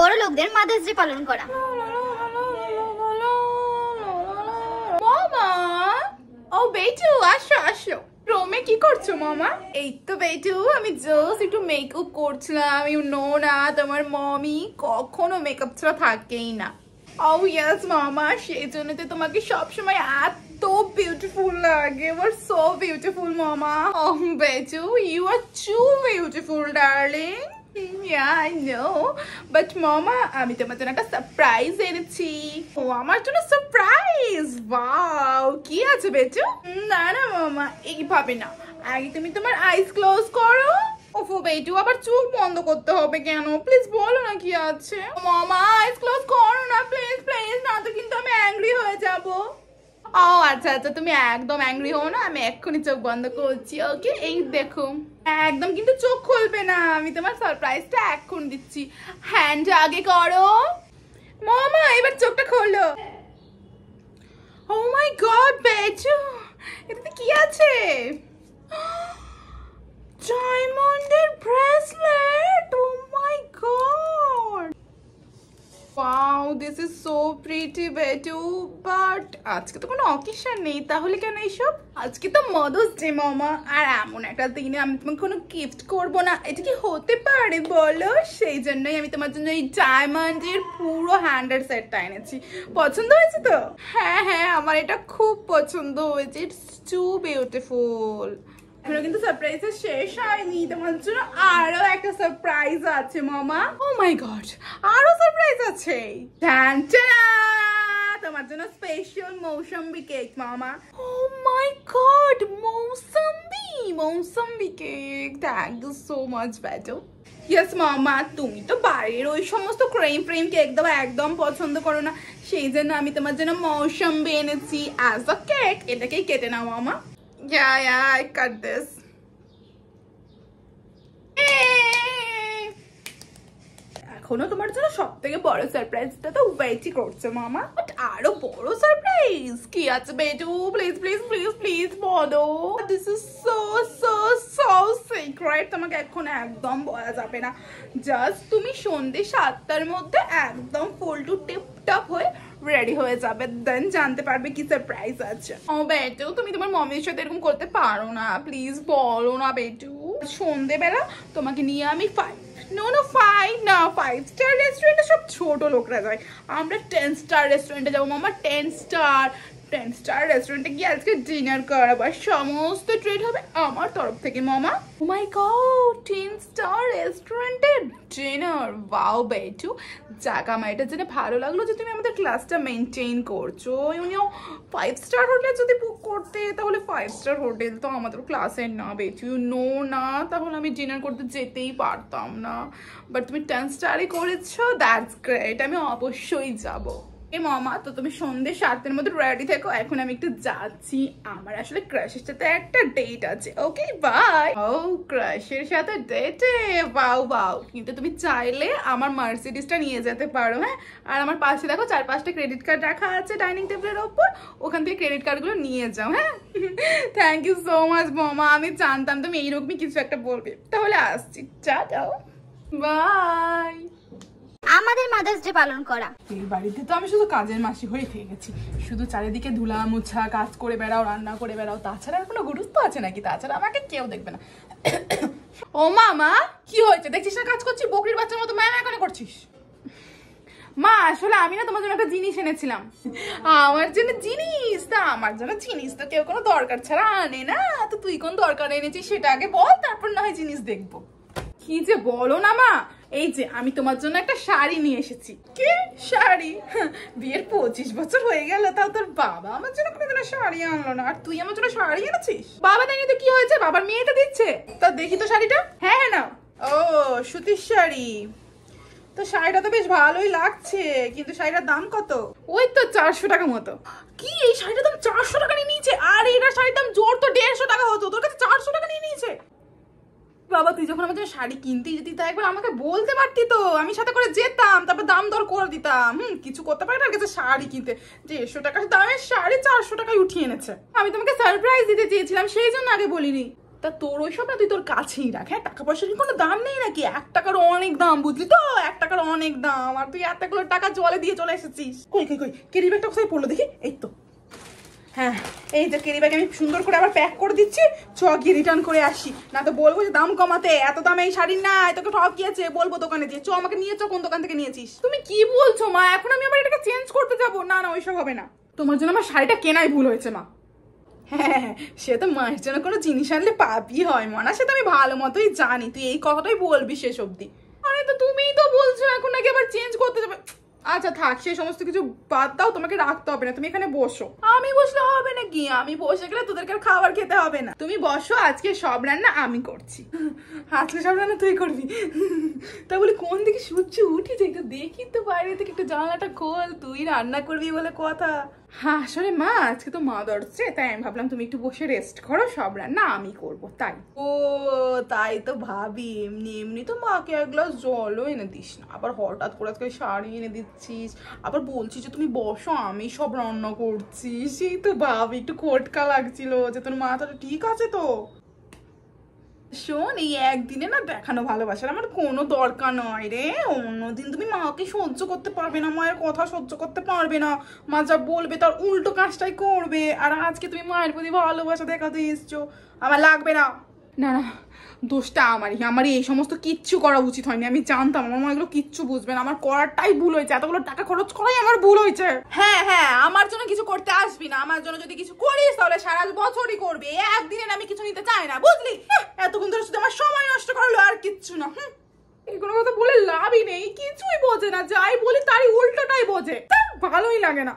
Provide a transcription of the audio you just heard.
বড় লোকদের mother's day পালন করা। মামা, ও বেটু আসো আসো। রোমে কি করছো মামা? এই তো বেটু আমি জাস্ট একটু মেকআপ করছিলাম। ইউ নো না, তোমার মমি কখনো মেকআপ ছাড়া থাকেই না। ও ইয়েস মামা, সেই জন্য তো তোমাকে সবসময় এত বিউটিফুল লাগে। ইউ আর সো বিউটিফুল মামা। ও বেটু, you are too beautiful darling. Yeah, I know. But Mama, আমি তোমার জন্য একটা সারপ্রাইজ এনেছি। ও আমার জন্য সারপ্রাইজ। ওয়াও, কি আছে বেটু? না না মামা, এইভাবে না। আগে তুমি তোমার আইস ক্লোজ করো। ওফো বেটু, আবার চোখ বন্ধ করতে হবে কেন? প্লিজ বলো না কি আছে। মামা আইস ক্লোজ করো না প্লিজ প্লিজ, না তো কিন্তু আমি অ্যাংরি হয়ে যাব। ও আচ্ছা আচ্ছা, তুমি একদম অ্যাংরি হও না, আমি এক্ষুনি চোখ বন্ধ করছি। ওকে, এই দেখো। একদম কিন্তু চোখ খুলবে না, আমি তোমার সারপ্রাইজটা এখন দিচ্ছি। হ্যান্ড আগে করো। মামা এবার চোখটা খোলো। ও মাই গড বেচু, এটাতে কি আছে? ডায়মন্ডের bracelet. Oh my God, wow, this is so pretty বেটু। বাট আজকে তো কোনো অকেশন নেই, তাহলে কেন এইসব? আজকে তো মাদার্স ডে মামা, আর এমন একটা দিনে আমি তোমাকে কোনো গিফট করবো না, এটা কি হতে পারে বলো? সেই জন্যই আমি তোমার জন্য এই ডায়মন্ডের পুরো হ্যান্ডের সেটটা এনেছি। পছন্দ হয়েছে তো? হ্যাঁ হ্যাঁ, আমার এটা খুব পছন্দ হয়েছে। It's too beautiful. এখনো কিন্তু সারপ্রাইজ শেষ হয়নি, তোমার জন্য আরো একটা সারপ্রাইজ আছে মামা। ও মাই গড, আরো সারপ্রাইজ আছে। তোমার জন্য স্পেশাল মৌসম্বি কেক মামা। Oh my god, mosambi cake. Thank you so much বেটু। ইয়েস মামা, তুমি তো বাইরের ওই সমস্ত ক্রিম কেক দেওয়া একদম পছন্দ করো না, সেই জন্য আমি তোমার জন্য মৌসম্বি এনেছি অ্যাজ আ কেক। এটাকেই কেটে নাও মামা। Yeah, I cut this. এখনো তোমার জন্য সবথেকে বড় সারপ্রাইজটা তো ওয়েটই করছে মামা। বাট আরো বড় সারপ্রাইজ কি আছে বেটু? প্লিজ প্লিজ প্লিজ প্লিজ বলো। This is so so so secret, তোমাকে এখন একদম বলা যাবে না। জাস্ট তুমি সন্ধ্যে 7টার মধ্যে একদম ফুল টু টিপ টপ হয়ে রেডি হয়ে যাবে, দেন জানতে পারবে কি সারপ্রাইজ আছে। ও বেটু, তুমি তোমার মমির সাথে এরকম করতে পারো না, প্লিজ বলো না বেটু। সন্ধ্যেবেলা তোমাকে নিয়ে আমি 5 স্টার রেস্টুরেন্টে সব ছোট লোকরা যায়, আমরা 10 স্টার রেস্টুরেন্টে যাবো মামা। 10 স্টার রেস্টুরেন্টে গিয়ে আজকে ডিনার করাবো, সমস্ত ট্রিট হবে আমার তরফ থেকে মামা। ও মাই গড, 10 স্টার রেস্টুরেন্টে ডিনার। ওয়াও বেটু, যাক আমার এটা জেনে ভালো লাগলো যে তুমি আমাদের ক্লাসটা মেনটেন করছো। ইউনিও 5 স্টার হোটেল যদি বুক করতে, তাহলে 5 স্টার হোটেল তো আমাদের ক্লাসের না বেটু, ইউ নো না, তাহলে আমি ডিনার করতে যেতেই পারতাম না। বাট তুমি 10 স্টারই করেছো, দ্যাটস গ্রেট, আমি অবশ্যই যাবো। এ মামা, তো তুমি সন্ধ্যে 7টার মধ্যে রেডি থেকো, এখন আমি একটু যাচ্ছি, আমার আসলে ক্রাশের সাথে একটা ডেট আছে। Okay bye. ও ক্রাশের সাথে ডেটে, বাউ। কিন্তু তুমি চাইলে আমার মার্সিডিসটা নিয়ে যেতে পারো। হ্যাঁ, আর আমার পাশে দেখো 4-5টা ক্রেডিট কার্ড রাখা আছে ডাইনিং টেবিলের ওপর, ওখান থেকে ক্রেডিট কার্ডগুলো নিয়ে যাও। হ্যাঁ, থ্যাংক ইউ সো মাচ মামা, আমি জানতাম তুমি এইরকমই কিছু একটা বলবে। তাহলে আসছি, যাও, বাই। আমাদের মাদার্স ডে পালন করা। এই বাড়িতে তো আমি শুধু কাজের মাসি হয়ে থেকে গেছি, শুধু চারিদিকে ধুলা মোছা, কাজ করে বেড়াও, রান্না করে বেড়াও, তাছাড়া আর কোনো গুরুত্ব আছে নাকি? তাছাড়া আমাকে কেউ দেখবে না। ও মামা, কি হয়েছে? দেখছিস না কাজ করছি, বকরির বাচ্চার মতো ম্যাম এখানে করছিস? মা আসলে আমি না তোমার জন্য একটা জিনিস এনেছিলাম। আমার জন্য জিনিস? তা আমার জন্য জিনিস তো কেউ কোনো দরকার ছাড়া আনে না, তো তুই কোন দরকার এনেছিস সেটা আগে বল, তারপর না হয় জিনিস দেখবো। কি যে বলো না মা, এই যে আমি তোমার জন্য একটা শাড়ি নিয়ে এসেছি। কি শাড়ি? বিয়ের 25 বছর হয়ে গেল, তাও তোর বাবা আমার জন্য কোনোদিনও শাড়ি আনলো না, আর তুই আমার জন্য শাড়ি এনেছিস? বাবা দেয়নি তো কি হয়েছে, বাবার মেয়েটা দিচ্ছে। তা দেখি তো শাড়িটা। হ্যাঁ না, ও সুতির শাড়ি, তো শাড়িটা তো বেশ ভালোই লাগছে, কিন্তু শাড়িটার দাম কত? ওই তো 400 টাকা মতো। কি, এই শাড়িটার দাম 400 টাকা নিয়ে নিয়েছে? আর এটা শাড়ির দাম জোর তো 150 টাকা হতো, তোর কাছে 400 টাকা নিয়ে নিয়েছে? বাবা, তুই যখন আমার জন্য শাড়ি কিনতে যেতি তা একবার আমাকে বলতে পারতি তো, আমি সাথে করে যেতাম, তারপর দাম দর করে দিতাম। কিছু করতে পারে না গেছে শাড়ি কিনতে, 150 টাকার দামের শাড়ি 400 টাকায় উঠিয়ে এনেছে। আমি তোমাকে সারপ্রাইজ দিতে চেয়েছিলাম, সেই জন্য আগে বলিনি। তা তোর ওইসব না তুই তোর কাছেই রাখ। হ্যাঁ, টাকা পয়সার কোনো দাম নেই নাকি? 1 টাকার অনেক দাম, বুঝলি তো? 1 টাকার অনেক দাম, আর তুই এতগুলো টাকা জলে দিয়ে চলে এসেছিস। কই কই কই ক্যারি ব্যাগটা কোথায় পড়লো দেখি? এই তো, হ্যাঁ এই যে ক্যারি ব্যাগ আমি সুন্দর করে আবার প্যাক করে দিচ্ছি। চ গিয়ে রিটার্ন করে আসি, না তো বলবো যে দাম কমাতে, এত দামে এই শাড়ি না, তোকে ঠকিয়েছে বলবো দোকানে দিয়ে। চ আমাকে নিয়ে চ, কোন দোকান থেকে নিয়েছিস? তুমি কি বলছো মা? এখন আমি আবার এটাকে চেঞ্জ করতে যাবো? না না, ওইসব হবে না। তোমার জন্য আমার শাড়িটা কেনাই ভুল হয়েছে মা। হ্যাঁ, সে তো মায়ের জন্য কোনো জিনিস আনলে পাপই হয় মা, না? সে তো আমি ভালো মতোই জানি, তুই এই কথাটাই বলবি শেষ অব্দি। আরে তো তুমিই তো বলছো এখন নাকি আবার চেঞ্জ করতে যাবে। আচ্ছা থাক, সেই সমস্ত কিছু বাদ দাও, তোমাকে রাখতে হবে না, তুমি এখানে বসো। আমি বসলে হবে নাকি? আমি বসে গেলে তোদেরকে আর খাবার খেতে হবে না। তুমি বসো, আজকে সব রান্না আমি করছি। আজকে সব রান্না তুই করবি? তা বলি কোন দিকে সূর্য উঠেছে একটু দেখি তো, বাইরে থেকে একটু জানলাটা খোল, তুই রান্না করবি বলে কথা। হ্যাঁ আসলে মা আজকে তো মা দরছে, তাই আমি ভাবলাম তুমি একটু বসে রেস্ট করো, সব রান্না আমি করবো তাই। ও তাই তো ভাবি, এমনি এমনি তো মাকে 1 গ্লাস জলও এনে দিস না, আবার হঠাৎ করে আজকে শাড়ি এনে দিচ্ছিস, আবার বলছিস যে তুমি বসো আমি সব রান্না করছি। সেই তো ভাবি একটু খটকা লাগছিল যে তোর মাথাটা ঠিক আছে তো। শোন, এই একদিনে না দেখানো ভালোবাসার আমার কোনো দরকার নয় রে। অন্যদিন তুমি মাকে সহ্য করতে পারবে না, মায়ের কথা সহ্য করতে পারবে না, মা যা বলবে তার উল্টো কাজটাই করবে, আর আজকে তুমি মায়ের প্রতি ভালোবাসা দেখাতে এসছো, আমার লাগবে না। না না, দোষটা আমারই এই সমস্ত কিচ্ছু করা উচিত হয়নি। আমি জানতাম আমার মা এগুলো কিচ্ছু বুঝবে না, আমার করাটাই ভুল হয়েছে, এতগুলো টাকা খরচ করাই আমার ভুল হয়েছে। হ্যাঁ হ্যাঁ, আমার জন্য কিছু করতে আসবি না, আমার জন্য যদি কিছু করিস তাহলে সারা বছরই করবি, একদিনে আমি কিছু নিতে চাই না, বুঝলি? এতক্ষণ ধরে শুধু আমার সময় নষ্ট করলো আর কিচ্ছু না। কোনো কথা বলে লাভই নেই, কিছুই বোঝে না, যাই বলি তারই উল্টোটাই বোঝে, তার ভালোই লাগে না।